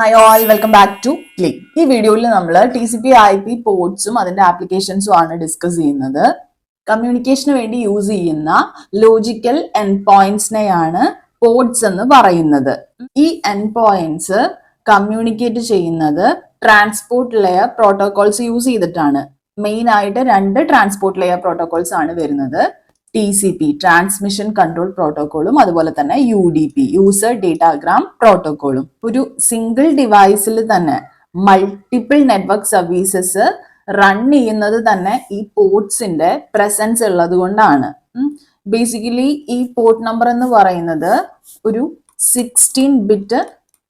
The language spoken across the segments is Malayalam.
Hi all, welcome back to Click. ഈ വീഡിയോയിൽ നമ്മൾ TCP IP പോർട്സും അതിന്റെ ആപ്ലിക്കേഷൻസും ആണ് ഡിസ്കസ് ചെയ്യുന്നത്. കമ്മ്യൂണിക്കേഷന് വേണ്ടി യൂസ് ചെയ്യുന്ന ലോജിക്കൽ എൻഡ് പോയിന്റ്സിനെയാണ് പോർട്സ് എന്ന് പറയുന്നത്. ഈ എൻഡ് പോയിന്റ്സ് കമ്മ്യൂണിക്കേറ്റ് ചെയ്യുന്നത് ട്രാൻസ്പോർട്ട് ലെയർ പ്രോട്ടോകോൾസ് യൂസ് ചെയ്തിട്ടാണ്. മെയിൻ ആയിട്ട് രണ്ട് ട്രാൻസ്പോർട്ട് ലെയർ പ്രോട്ടോകോൾസ് ആണ് വരുന്നത്. TCP ട്രാൻസ്മിഷൻ കൺട്രോൾ പ്രോട്ടോകോളും അതുപോലെ തന്നെ UDP യൂസർ ഡേറ്റാഗ്രാം പ്രോട്ടോകോളും. ഒരു സിംഗിൾ ഡിവൈസിൽ തന്നെ മൾട്ടിപ്പിൾ നെറ്റ്വർക്ക് സർവീസസ് റൺ ചെയ്യുന്നത് തന്നെ ഈ പോർട്സിന്റെ പ്രസൻസ് ഉള്ളത് കൊണ്ടാണ്. ബേസിക്കലി ഈ പോർട്ട് നമ്പർ എന്ന് പറയുന്നത് ഒരു 16-ബിറ്റ്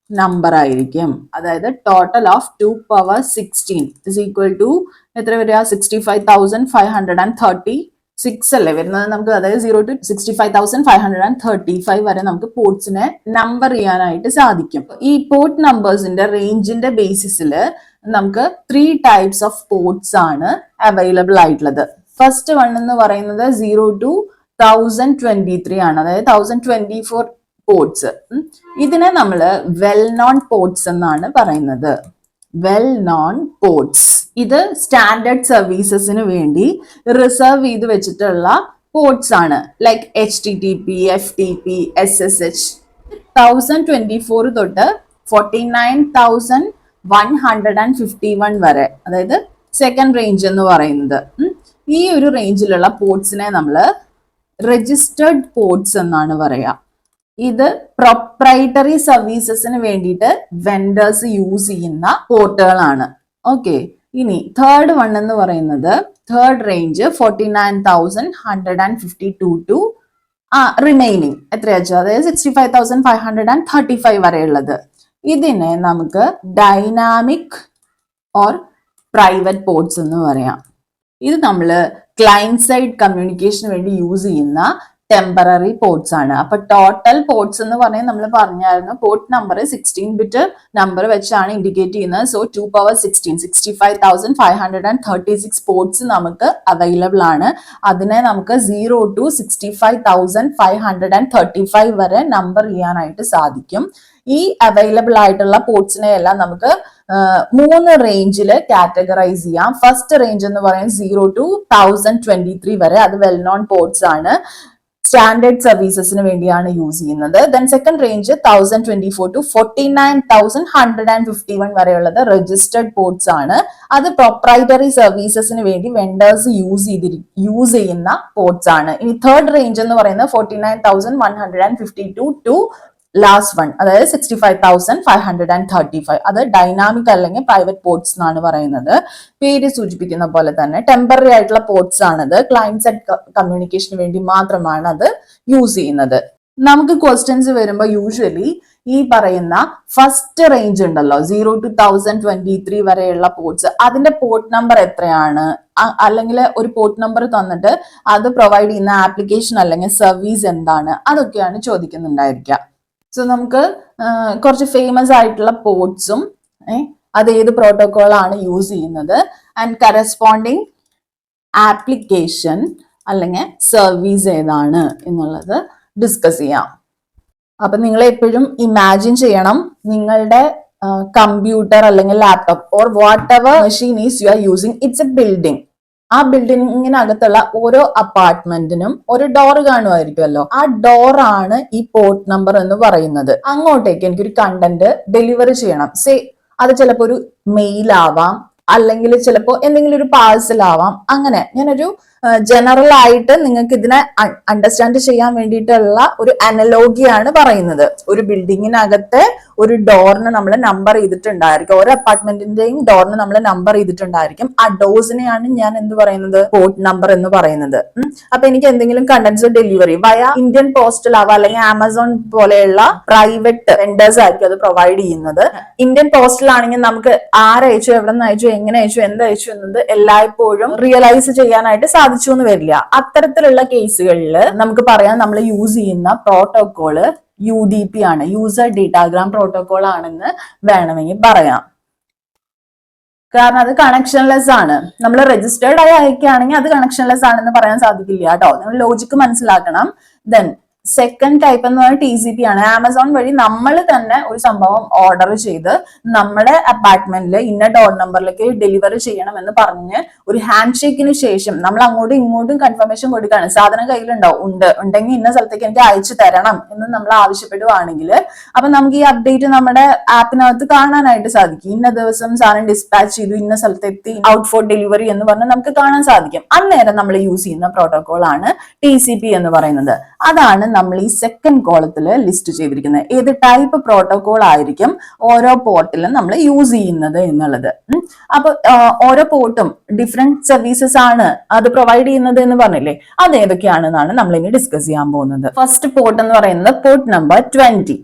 നമ്പർ ആയിരിക്കും. അതായത് total of 2 power 16 is equal to എത്ര വരിക? 65,536 അല്ലേ വരുന്നത് നമുക്ക്. അതായത് 0 to 65,535 വരെ നമുക്ക് പോർട്സിനെ നമ്പർ ചെയ്യാനായിട്ട് സാധിക്കും. ഈ പോർട്ട് നമ്പേഴ്സിന്റെ റേഞ്ചിന്റെ ബേസിസിൽ നമുക്ക് 3 ടൈപ്സ് ഓഫ് പോർട്സ് ആണ് അവൈലബിൾ ആയിട്ടുള്ളത്. ഫസ്റ്റ് വൺ എന്ന് പറയുന്നത് 0 to 1023 ആണ്. അതായത് 1024 പോർട്സ്. ഇതിനെ നമ്മൾ വെൽ നോൺ പോർട്സ് എന്നാണ് പറയുന്നത്. വെൽ നോൺ പോർട്സ് ഇത് സ്റ്റാൻഡേർഡ് സർവീസസിന് വേണ്ടി റിസർവ് ചെയ്ത് വെച്ചിട്ടുള്ള പോർട്സ് ആണ്. Like HTTP, FTP, SSH. 1024 തൊട്ട് 49,151 വരെ, അതായത് സെക്കൻഡ് റേഞ്ച് എന്ന് പറയുന്നത്. ഈ ഒരു റേഞ്ചിലുള്ള പോർട്സിനെ നമ്മൾ രജിസ്റ്റേർഡ് പോർട്സ് എന്നാണ് പറയാ. ഇത് പ്രൊപ്രൈറ്ററി സർവീസസിന് വേണ്ടിയിട്ട് വെൻഡേഴ്സ് യൂസ് ചെയ്യുന്ന പോർട്ടുകളാണ്. ഓക്കെ, ഇനി തേർഡ് വൺ എന്ന് പറയുന്നത് തേർഡ് റേഞ്ച് 49,152 ടു റിമൈനിങ് എത്രയാച്ചോ, അതായത് 65,535 വരെയുള്ളത്. ഇതിനെ നമുക്ക് ഡൈനാമിക് ഓർ പ്രൈവറ്റ് പോർട്സ് എന്ന് പറയാം. ഇത് നമ്മൾ ക്ലയന്റ് സൈഡ് കമ്മ്യൂണിക്കേഷന് വേണ്ടി യൂസ് ചെയ്യുന്ന ടെമ്പററി പോർട്സ് ആണ്. അപ്പൊ ടോട്ടൽ പോർട്സ് എന്ന് പറഞ്ഞാൽ നമ്മൾ പറഞ്ഞായിരുന്നു പോർട്ട് നമ്പർ 16-ബിറ്റ് നമ്പർ വെച്ചാണ് ഇൻഡിക്കേറ്റ് ചെയ്യുന്നത്. സോ 2 power 16 65,536 പോർട്സ് നമുക്ക് അവൈലബിൾ ആണ്. അതിനെ നമുക്ക് 0 to 65,535 വരെ നമ്പർ ചെയ്യാനായിട്ട് സാധിക്കും. ഈ അവൈലബിൾ ആയിട്ടുള്ള പോർട്സിനെ എല്ലാം നമുക്ക് 3 റേഞ്ചിൽ കാറ്റഗറൈസ് ചെയ്യാം. ഫസ്റ്റ് റേഞ്ച് എന്ന് പറയുന്നത് 0 to 1023 വരെ, അത് വെൽ നോൺ പോർട്സ് ആണ്, സ്റ്റാൻഡേർഡ് സർവീസസിന് വേണ്ടിയാണ് യൂസ് ചെയ്യുന്നത്. ദെൻ സെക്കൻഡ് റേഞ്ച് 1024 to 49,151 വരെയുള്ളത് രജിസ്റ്റേർഡ് പോർട്സ് ആണ്. അത് പ്രൊപ്രൈറ്ററി സർവീസസിന് വേണ്ടി വെൻഡേഴ്സ് യൂസ് ചെയ്യുന്ന പോർട്സ് ആണ്. ഇനി തേർഡ് റേഞ്ച് എന്ന് പറയുന്നത് 49,152 ടു ലാസ്റ്റ് വൺ, അതായത് 65,535. അത് ഡൈനാമിക് അല്ലെങ്കിൽ പ്രൈവറ്റ് പോർട്സ് എന്നാണ് പറയുന്നത്. പേര് സൂചിപ്പിക്കുന്ന പോലെ തന്നെ ടെമ്പററി ആയിട്ടുള്ള പോർട്സ് ആണത്. ക്ലയന്റ് സൈഡ് കമ്മ്യൂണിക്കേഷന് വേണ്ടി മാത്രമാണ് അത് യൂസ് ചെയ്യുന്നത്. നമുക്ക് ക്വസ്റ്റ്യൻസ് വരുമ്പോൾ യൂഷ്വലി ഈ പറയുന്ന ഫസ്റ്റ് റേഞ്ച് ഉണ്ടല്ലോ 0 to 1023 വരെയുള്ള പോർട്സ്, അതിന്റെ പോർട്ട് നമ്പർ എത്രയാണ്, അല്ലെങ്കിൽ ഒരു പോർട്ട് നമ്പർ തന്നിട്ട് അത് പ്രൊവൈഡ് ചെയ്യുന്ന ആപ്ലിക്കേഷൻ അല്ലെങ്കിൽ സർവീസ് എന്താണ്, അതൊക്കെയാണ് ചോദിക്കുന്നുണ്ടായിരിക്കുക. സോ നമുക്ക് കുറച്ച് ഫേമസ് ആയിട്ടുള്ള പോർട്സും അത് ഏത് പ്രോട്ടോകോൾ ആണ് യൂസ് ചെയ്യുന്നത് ആൻഡ് കറസ്പോണ്ടിങ് ആപ്ലിക്കേഷൻ അല്ലെങ്കിൽ സർവീസ് ഏതാണ് എന്നുള്ളത് ഡിസ്കസ് ചെയ്യാം. അപ്പൊ നിങ്ങൾ എപ്പോഴും ഇമാജിൻ ചെയ്യണം, നിങ്ങളുടെ കമ്പ്യൂട്ടർ അല്ലെങ്കിൽ laptop or what ever machine is you are using, it's A building. ആ ബിൽഡിങ്ങിനകത്തുള്ള ഓരോ അപ്പാർട്ട്മെന്റിനും ഒരു ഡോർ കാണുമായിരിക്കുമല്ലോ. ആ ഡോർ ആണ് ഈ പോർട്ട് നമ്പർ എന്ന് പറയുന്നത്. അങ്ങോട്ടേക്ക് എനിക്കൊരു കണ്ടന്റ് ഡെലിവറി ചെയ്യണം. അത് ചിലപ്പോൾ ഒരു മെയിൽ ആവാം, അല്ലെങ്കിൽ ചിലപ്പോൾ എന്തെങ്കിലും ഒരു പാഴ്സൽ ആവാം. അങ്ങനെ ഞാനൊരു ജനറൽ ആയിട്ട് നിങ്ങൾക്ക് ഇതിനെ അണ്ടർസ്റ്റാൻഡ് ചെയ്യാൻ വേണ്ടിയിട്ടുള്ള ഒരു അനലോഗിയാണ് പറയുന്നത്. ഒരു ബിൽഡിങ്ങിനകത്തെ ഒരു ഡോറിന് നമ്മൾ നമ്പർ ചെയ്തിട്ടുണ്ടായിരിക്കും, ഓരോ അപ്പാർട്ട്മെന്റിന്റെയും ഡോറിന് നമ്മൾ നമ്പർ ചെയ്തിട്ടുണ്ടായിരിക്കും. ആ ഡോസിനെയാണ് ഞാൻ എന്ത് പറയുന്നത്, പോർട്ട് നമ്പർ എന്ന് പറയുന്നത്. അപ്പൊ എനിക്ക് എന്തെങ്കിലും കണ്ടന്റ്സ് ഡെലിവറി വയ ഇന്ത്യൻ പോസ്റ്റൽ ആവാം, അല്ലെങ്കിൽ ആമസോൺ പോലെയുള്ള പ്രൈവറ്റ് വെൻഡേഴ്സ് ആയിരിക്കും അത് പ്രൊവൈഡ് ചെയ്യുന്നത്. ഇന്ത്യൻ പോസ്റ്റൽ ആണെങ്കിൽ നമുക്ക് ആരയച്ചു, എവിടെ നിന്ന് അയച്ചു, എങ്ങനെ അയച്ചു, എന്തയച്ചു എന്നത് എല്ലായ്പ്പോഴും റിയലൈസ് ചെയ്യാനായിട്ട് സാധിച്ചു എന്ന് വരില്ല. അത്തരത്തിലുള്ള കേസുകളിൽ നമുക്ക് പറയാം നമ്മൾ യൂസ് ചെയ്യുന്ന പ്രോട്ടോകോള് UDP ആണ്, യൂസർ ഡേറ്റാഗ്രാം പ്രോട്ടോകോൾ ആണെന്ന് വേണമെങ്കിൽ പറയാം. കാരണം അത് കണക്ഷൻലെസ് ആണ്. നമ്മൾ രജിസ്റ്റേർഡ് ആയി അയക്കുകയാണെങ്കിൽ അത് കണക്ഷൻലെസ് ആണെന്ന് പറയാൻ സാധിക്കില്ല കേട്ടോ. നിങ്ങൾ ലോജിക്ക് മനസ്സിലാക്കണം. ദെൻ സെക്കൻഡ് ടൈപ്പ് എന്ന് പറയുന്നത് TCP ആണ്. ആമസോൺ വഴി നമ്മൾ തന്നെ ഒരു സംഭവം ഓർഡർ ചെയ്ത് നമ്മുടെ അപ്പാർട്ട്മെന്റിൽ ഇന്ന ഡോർ നമ്പറിലേക്ക് ഡെലിവറി ചെയ്യണം എന്ന് പറഞ്ഞ് ഒരു ഹാൻഡ് ഷേക്കിന് ശേഷം നമ്മൾ അങ്ങോട്ടും ഇങ്ങോട്ടും കൺഫർമേഷൻ കൊടുക്കുകയാണ്. സാധനം കയ്യിലുണ്ടാവും, ഉണ്ടെങ്കിൽ ഇന്ന സ്ഥലത്തേക്ക് എനിക്ക് അയച്ചു തരണം എന്ന് നമ്മൾ ആവശ്യപ്പെടുവാണെങ്കിൽ അപ്പൊ നമുക്ക് ഈ അപ്ഡേറ്റ് നമ്മുടെ ആപ്പിനകത്ത് കാണാനായിട്ട് സാധിക്കും. ഇന്ന ദിവസം സാധനം ഡിസ്പാച്ച് ചെയ്തു, ഇന്ന സ്ഥലത്തെത്തി, ഔട്ട് ഫോർ ഡെലിവറി എന്ന് പറഞ്ഞാൽ നമുക്ക് കാണാൻ സാധിക്കും. അന്നേരം നമ്മൾ യൂസ് ചെയ്യുന്ന പ്രോട്ടോകോൾ ആണ് TCP എന്ന് പറയുന്നത്. അതാണ് നമ്മൾ ഈ സെക്കൻഡ് കോളത്തിൽ ലിസ്റ്റ് ചെയ്തിരിക്കുന്നത്. ഏത് ടൈപ്പ് പ്രോട്ടോകോൾ ആയിരിക്കും ഓരോ പോർട്ടിലും നമ്മൾ യൂസ് ചെയ്യുന്നത് എന്നുള്ളത്. അപ്പൊ ഓരോ പോർട്ടും ഡിഫറെന്റ് സർവീസസ് ആണ് അത് പ്രൊവൈഡ് ചെയ്യുന്നത് എന്ന് പറഞ്ഞില്ലേ, അത് ഏതൊക്കെയാണെന്നാണ് നമ്മൾ ഇനി ഡിസ്കസ് ചെയ്യാൻ പോകുന്നത്. ഫസ്റ്റ് പോർട്ട് എന്ന് പറയുന്നത് പോർട്ട് നമ്പർ 20.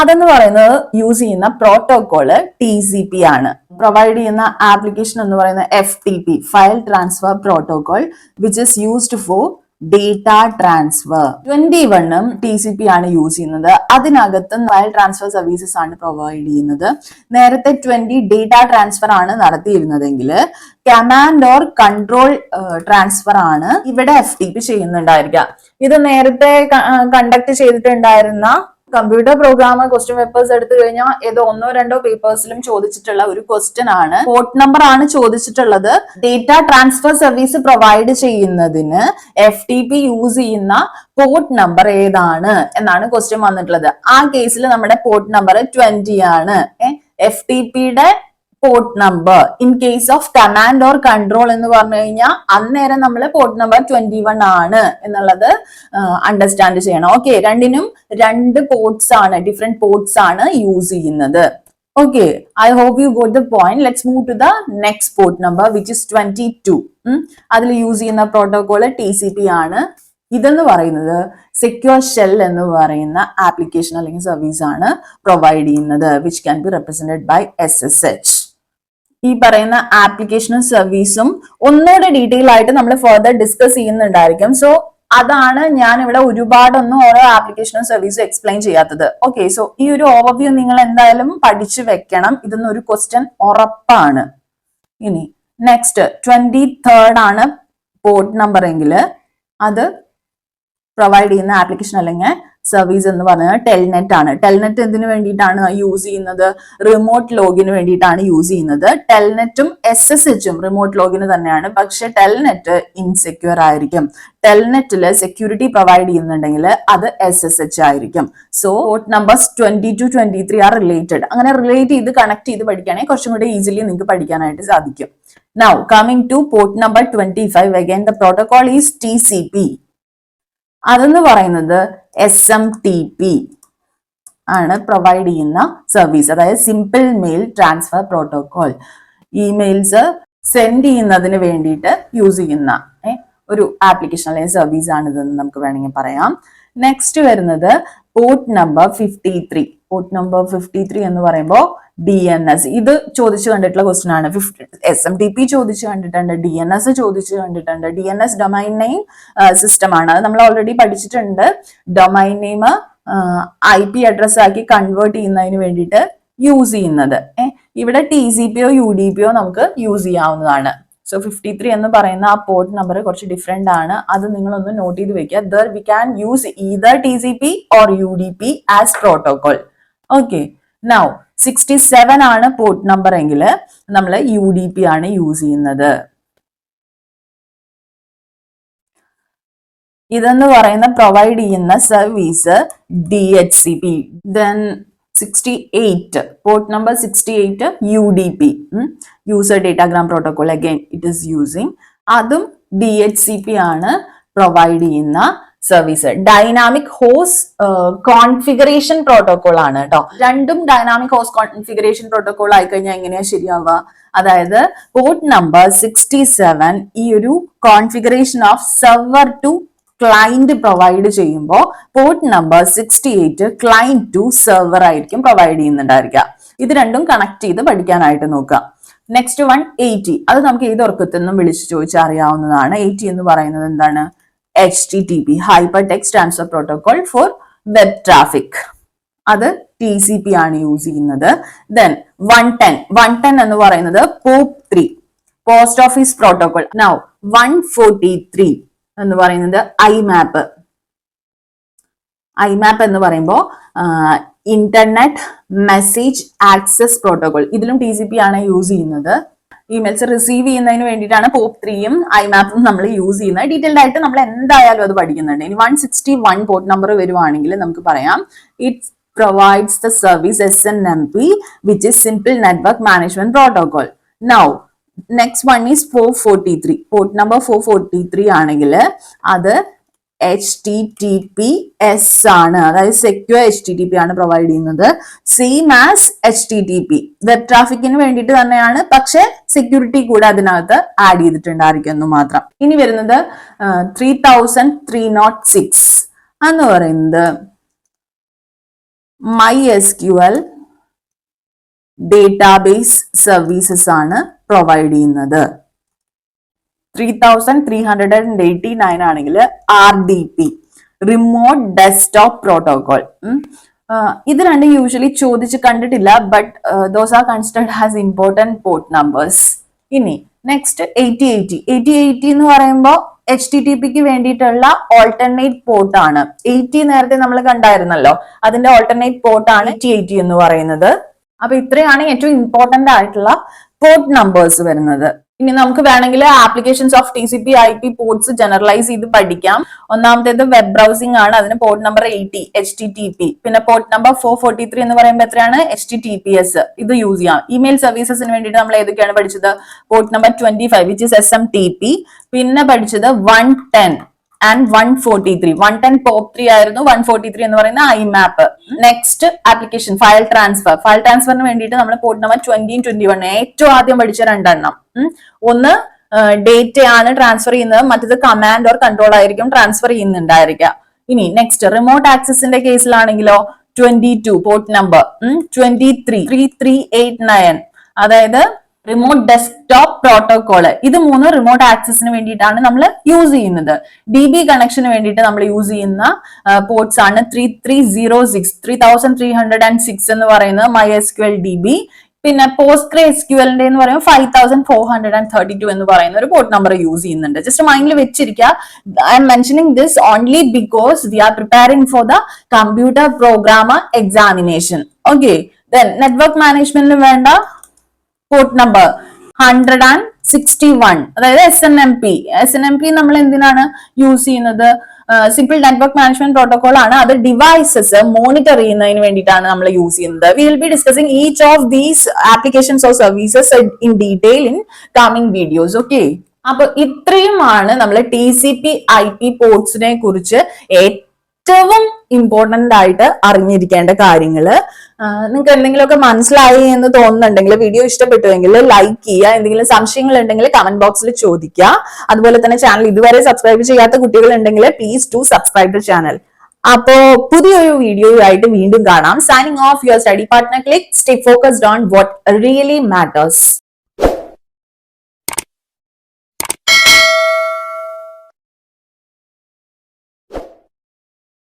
അതെന്ന് പറയുന്നത് യൂസ് ചെയ്യുന്ന പ്രോട്ടോകോള് TCP ആണ്. പ്രൊവൈഡ് ചെയ്യുന്ന ആപ്ലിക്കേഷൻ എന്ന് പറയുന്ന FTP, file transfer protocol, which is used for data transfer. 21 TCP ആണ് യൂസ് ചെയ്യുന്നത്. അതിനകത്ത് ഫയൽ ട്രാൻസ്ഫർ സർവീസസ് ആണ് പ്രൊവൈഡ് ചെയ്യുന്നത്. നേരത്തെ 20 ഡേറ്റ ട്രാൻസ്ഫർ ആണ് നടത്തിയിരുന്നതെങ്കിൽ കമാൻഡ് ഓർ കൺട്രോൾ ട്രാൻസ്ഫർ ആണ് ഇവിടെ FTP ചെയ്യുന്നുണ്ടായിരിക്കുക. ഇത് നേരത്തെ കണ്ടക്ട് ചെയ്തിട്ടുണ്ടായിരുന്ന കമ്പ്യൂട്ടർ പ്രോഗ്രാമർ ക്വസ്റ്റ്യൻ പേപ്പേഴ്സ് എടുത്തു കഴിഞ്ഞാൽ ഏതോ 1-2 പേപ്പേഴ്സിലും ചോദിച്ചിട്ടുള്ള ഒരു ക്വസ്റ്റ്യൻ ആണ്. പോർട്ട് നമ്പർ ആണ് ചോദിച്ചിട്ടുള്ളത്. ഡേറ്റ ട്രാൻസ്ഫർ സർവീസ് പ്രൊവൈഡ് ചെയ്യുന്നതിന് FTP യൂസ് ചെയ്യുന്ന പോർട്ട് നമ്പർ ഏതാണ് എന്നാണ് ക്വസ്റ്റ്യൻ വന്നിട്ടുള്ളത്. ആ കേസിൽ നമ്മുടെ പോർട്ട് നമ്പർ 20 ആണ്. FTPയുടെ port number in case of command or control എന്ന് പറഞ്ഞു കഴിഞ്ഞാൽ അന്നേരം നമ്മൾ പോർട്ട് നമ്പർ 21 ആണ് എന്നുള്ളത് അണ്ടർസ്റ്റാൻഡ് ചെയ്യണം. ഓക്കെ, രണ്ടിനും 2 പോർട്ട്സ് ആണ്, ഡിഫറെന്റ് പോർട്ട്സ് ആണ് യൂസ് ചെയ്യുന്നത്. Okay, I hope you got the point. Let's move to the next port number which is 22. അതിൽ യൂസ് ചെയ്യുന്ന പ്രോട്ടോകോൾ TCP ആണ്. ഇതെന്ന് പറയുന്നത് സെക്യൂർ ഷെൽ എന്ന് പറയുന്ന ആപ്ലിക്കേഷൻ അല്ലെങ്കിൽ സർവീസ് ആണ് പ്രൊവൈഡ് ചെയ്യുന്നത്, which can be represented by SSH. ഈ പറയുന്ന ആപ്ലിക്കേഷനും സർവീസും ഒന്നുകൂടെ ഡീറ്റെയിൽ ആയിട്ട് നമ്മൾ ഫർദർ ഡിസ്കസ് ചെയ്യുന്നുണ്ടായിരിക്കും. സോ അതാണ് ഞാൻ ഇവിടെ ഒരുപാടൊന്നും ഓരോ ആപ്ലിക്കേഷനും സർവീസും എക്സ്പ്ലെയിൻ ചെയ്യാത്തത്. ഓക്കെ, സോ ഈ ഒരു ഓവർവ്യൂ നിങ്ങൾ എന്തായാലും പഠിച്ചു വെക്കണം. ഇതൊന്നും ഒരു ക്വസ്റ്റ്യൻ ഉറപ്പാണ്. ഇനി നെക്സ്റ്റ് 23rd ആണ് പോർട്ട് നമ്പർ എങ്കിൽ അത് പ്രൊവൈഡ് ചെയ്യുന്ന ആപ്ലിക്കേഷൻ അല്ലെങ്കിൽ സർവീസ് എന്ന് പറയുന്നത് ടെൽനെറ്റ് ആണ്. ടെൽനെറ്റ് എന്തിനു വേണ്ടിയിട്ടാണ് യൂസ് ചെയ്യുന്നത്? റിമോട്ട് ലോഗിന് വേണ്ടിയിട്ടാണ് യൂസ് ചെയ്യുന്നത്. ടെൽനെറ്റും SSHും റിമോട്ട് ലോഗിന് തന്നെയാണ്. പക്ഷെ ടെൽനെറ്റ് ഇൻസെക്യൂർ ആയിരിക്കും. ടെൽനെറ്റില് സെക്യൂരിറ്റി പ്രൊവൈഡ് ചെയ്യുന്നുണ്ടെങ്കിൽ അത് SSH ആയിരിക്കും. So port numbers 22, 23 are related. അങ്ങനെ റിലേറ്റ് ചെയ്ത് കണക്ട് ചെയ്ത് പഠിക്കുകയാണെങ്കിൽ കുറച്ചും കൂടി ഈസിലി നിങ്ങൾക്ക് പഠിക്കാനായിട്ട് സാധിക്കും. Now coming to port number 25, again the protocol is TCP. അതെന്ന് പറയുന്നത് SMTP ആണ് പ്രൊവൈഡ് ചെയ്യുന്ന സർവീസ്, അതായത് simple mail transfer protocol. Emails send ചെയ്യുന്നതിന് വേണ്ടിയിട്ട് യൂസ് ചെയ്യുന്ന ഒരു ആപ്ലിക്കേഷൻ അല്ലെങ്കിൽ സർവീസ് ആണ് ഇതെന്ന് നമുക്ക് വേണമെങ്കിൽ പറയാം. നെക്സ്റ്റ് വരുന്നത് പോർട്ട് നമ്പർ 53. പോർട്ട് നമ്പർ 53 എന്ന് പറയുമ്പോൾ DNS. ഇത് ചോദിച്ചു കണ്ടിട്ടുള്ള ക്വസ്റ്റ്യൻ ആണ്. SMTP ചോദിച്ചു കണ്ടിട്ടുണ്ട്, DNS ചോദിച്ചു കണ്ടിട്ടുണ്ട്. DNS ഡൊമൈൻ നെയിം സിസ്റ്റം ആണ്. അത് നമ്മൾ ഓൾറെഡി പഠിച്ചിട്ടുണ്ട്. ഡൊമൈൻ നെയിം IP അഡ്രസ് ആക്കി കൺവേർട്ട് ചെയ്യുന്നതിന് വേണ്ടിയിട്ട് യൂസ് ചെയ്യുന്നത്. ഇവിടെ TCPയോ UDPയോ നമുക്ക് യൂസ് ചെയ്യാവുന്നതാണ്. സോ 53 എന്ന് പറയുന്ന ആ പോർട്ട് നമ്പർ കുറച്ച് ഡിഫറെന്റ് ആണ്. അത് നിങ്ങളൊന്ന് നോട്ട് ചെയ്ത് വെക്കുക. There we can use either TCP or UDP as protocol. Okay, now 67 ആണ് പോർട്ട് നമ്പർ എങ്കിൽ നമ്മൾ UDP ആണ് യൂസ് ചെയ്യുന്നത്. ഇതെന്ന് പറയുന്ന പ്രൊവൈഡ് ചെയ്യുന്ന service DHCP. Then 68 port number 68 UDP, user datagram protocol. Again it is using, അതും DHCP ആണ് പ്രൊവൈഡ് ചെയ്യുന്ന സർവീസ്. ഡൈനാമിക് ഹോസ് കോൺഫിഗറേഷൻ പ്രോട്ടോകോൾ ആണ് കേട്ടോ. രണ്ടും ഡൈനാമിക് ഹോസ് കോൺഫിഗറേഷൻ പ്രോട്ടോകോൾ ആയി കഴിഞ്ഞാൽ എങ്ങനെയാ ശരിയാവുക? അതായത് പോർട്ട് നമ്പർ 67 ഈ ഒരു configuration of server to client provide ചെയ്യുമ്പോൾ port number 68 client to server ആയിരിക്കും പ്രൊവൈഡ് ചെയ്യുന്നുണ്ടായിരിക്കുക. ഇത് രണ്ടും കണക്ട് ചെയ്ത് പഠിക്കാനായിട്ട് നോക്കുക. നെക്സ്റ്റ് 80, അത് നമുക്ക് ഏത് ഉറക്കത്തിൽ നിന്നും വിളിച്ചു ചോദിച്ചാൽ അറിയാവുന്നതാണ്. 80 എന്ന് പറയുന്നത് എന്താണ്? HTTP, hyper text transfer protocol four web traffic. അത് TCP ആണ് യൂസ് ചെയ്യുന്നത്. ദെൻ 110 എന്ന് പറയുന്നത് POP3, post office protocol. Now 143 എന്ന് പറയുന്നത് IMAP, IMAP എന്ന് പറയുമ്പോൾ ഇന്റർനെറ്റ് മെസ്സേജ് ആക്സസ് പ്രോട്ടോകോൾ. ഇതിലും TCP ആണ് യൂസ് ചെയ്യുന്നത്. ഇമെയിൽസ് റിസീവ് ചെയ്യുന്നതിന് വേണ്ടിയിട്ടാണ് POP3യും IMAPും നമ്മൾ യൂസ് ചെയ്യുന്നത്. ഡീറ്റെയിൽഡ് ആയിട്ട് നമ്മൾ എന്തായാലും അത് പഠിക്കുന്നുണ്ട്. ഇനി 161 പോർട്ട് നമ്പർ വരുവാണെങ്കിൽ നമുക്ക് പറയാം it's provides the service SNMP, which is Simple Network Management Protocol. Now, next one is 443. Port number 443 ആണെങ്കിൽ അത് HTTPS ആണ്, അതായത് സെക്യൂർ HTTP ആണ് പ്രൊവൈഡ് ചെയ്യുന്നത്. സെയിം ആസ് HTTP, വെബ് ട്രാഫിക്കിന് വേണ്ടിയിട്ട് തന്നെയാണ്, പക്ഷെ സെക്യൂരിറ്റി കൂടെ അതിനകത്ത് ആഡ് ചെയ്തിട്ടുണ്ടായിരിക്കുന്നു മാത്രം. ഇനി വരുന്നത് 3306 എന്ന് പറയുന്നത് MySQL ഡേറ്റാബേസ് സർവീസസ് ആണ് പ്രൊവൈഡ് ചെയ്യുന്നത്. 3389 ആണെങ്കിൽ RDP, റിമോട്ട് ഡെസ്ക്ടോപ്പ് പ്രോട്ടോകോൾ. ഇത് രണ്ടും യൂഷ്വലി ചോദിച്ച് കണ്ടിട്ടില്ല, but those are considered as important port numbers. ഇനി നെക്സ്റ്റ് 8080 എന്ന് പറയുമ്പോൾ HTTPക്ക് വേണ്ടിയിട്ടുള്ള ഓൾട്ടർനേറ്റ് പോർട്ട് ആണ്. 80 നേരത്തെ നമ്മൾ കണ്ടായിരുന്നല്ലോ, അതിന്റെ ഓൾട്ടർനേറ്റ് പോർട്ട് ആണ് 8080 എന്ന് പറയുന്നത്. അപ്പൊ ഇത്രയാണ് ഏറ്റവും ഇമ്പോർട്ടന്റ് ആയിട്ടുള്ള പോർട്ട് നമ്പേഴ്സ് വരുന്നത്. ഇനി നമുക്ക് വേണമെങ്കിൽ applications of TCP/IP ports generalise ചെയ്ത് പഠിക്കാം. ഒന്നാമത്തേത് വെബ് ബ്രൗസിംഗ് ആണ്, അതിന് പോർട്ട് നമ്പർ 80 HTTP. പിന്നെ പോർട്ട് നമ്പർ 443 എന്ന് പറയുമ്പോൾ എത്രയാണ് HTTPS, ഇത് യൂസ് ചെയ്യാം. ഇമെയിൽ സർവീസസിന് വേണ്ടിയിട്ട് നമ്മൾ ഏതൊക്കെയാണ് പഠിച്ചത്? Port number 25 which is SMTP. പിന്നെ പഠിച്ചത് 110 ആൻഡ് 143. 110 POP3 ആയിരുന്നു, 143 എന്ന് പറയുന്ന IMAP. Next application file transfer. File ട്രാൻസ്ഫറിന് വേണ്ടിയിട്ട് നമ്മൾ പോർട്ട് നമ്പർ 20 21 ഏറ്റവും ആദ്യം പഠിച്ച രണ്ടെണ്ണം. ഒന്ന് ഡേറ്റ ആണ് ട്രാൻസ്ഫർ ചെയ്യുന്നത്, മറ്റത് കമാൻഡ് ഓർ കൺട്രോൾ ആയിരിക്കും ട്രാൻസ്ഫർ ചെയ്യുന്നുണ്ടായിരിക്കുക. ഇനി നെക്സ്റ്റ് റിമോട്ട് ആക്സസിന്റെ കേസിലാണെങ്കിലോ 22 പോർട്ട് നമ്പർ 33 അതായത് റിമോട്ട് ഡെസ്ക്ടോപ്പ് പ്രോട്ടോകോള്. ഇത് മൂന്ന് റിമോട്ട് ആക്സസിന് വേണ്ടിയിട്ടാണ് നമ്മൾ യൂസ് ചെയ്യുന്നത്. DB കണക്ഷന് വേണ്ടിയിട്ട് നമ്മൾ യൂസ് ചെയ്യുന്ന പോർട്ട്സ് ആണ് 3306 എന്ന് പറയുന്നത് MySQL DB. പിന്നെ PostgreSQLന്റെ എന്ന് പറയുമ്പോൾ 5432 എന്ന് പറയുന്ന ഒരു പോർട്ട് നമ്പർ യൂസ് ചെയ്യുന്നുണ്ട്. ജസ്റ്റ് മൈൻഡിൽ വെച്ചിരിക്കുക. I M mentioning this only because we R preparing for the computer programmer examination. Okay, then network മാനേജ്മെന്റിന് വേണ്ട പോർട്ട് നമ്പർ 161, അതായത് SNMP നമ്മൾ എന്തിനാണ് യൂസ് ചെയ്യുന്നത്? സിമ്പിൾ നെറ്റ്വർക്ക് മാനേജ്മെന്റ് പ്രോട്ടോകോൾ ആണ്. അത് ഡിവൈസസ് മോണിറ്റർ ചെയ്യുന്നതിന് വേണ്ടിയിട്ടാണ് നമ്മൾ യൂസ് ചെയ്യുന്നത്. We will be discussing each of these applications or services in detail in coming videos. Okay, അപ്പൊ ഇത്രയുമാണ് നമ്മൾ TCP/IP പോർട്സിനെ കുറിച്ച് ഏറ്റവും ഇമ്പോർട്ടന്റ് ആയിട്ട് അറിഞ്ഞിരിക്കേണ്ട കാര്യങ്ങള്. നിങ്ങൾക്ക് എന്തെങ്കിലുമൊക്കെ മനസ്സിലായി എന്ന് തോന്നുന്നുണ്ടെങ്കിൽ, വീഡിയോ ഇഷ്ടപ്പെട്ടുവെങ്കിൽ ലൈക്ക് ചെയ്യുക. എന്തെങ്കിലും സംശയങ്ങൾ ഉണ്ടെങ്കിൽ കമന്റ് ബോക്സിൽ ചോദിക്കുക. അതുപോലെ തന്നെ ചാനൽ ഇതുവരെ സബ്സ്ക്രൈബ് ചെയ്യാത്ത കുട്ടികൾ ഉണ്ടെങ്കിൽ please to subscribe to channel. അപ്പോ പുതിയൊരു വീഡിയോയുമായിട്ട് വീണ്ടും കാണാം. Signing off your study partner click. Stay focused on what really matters.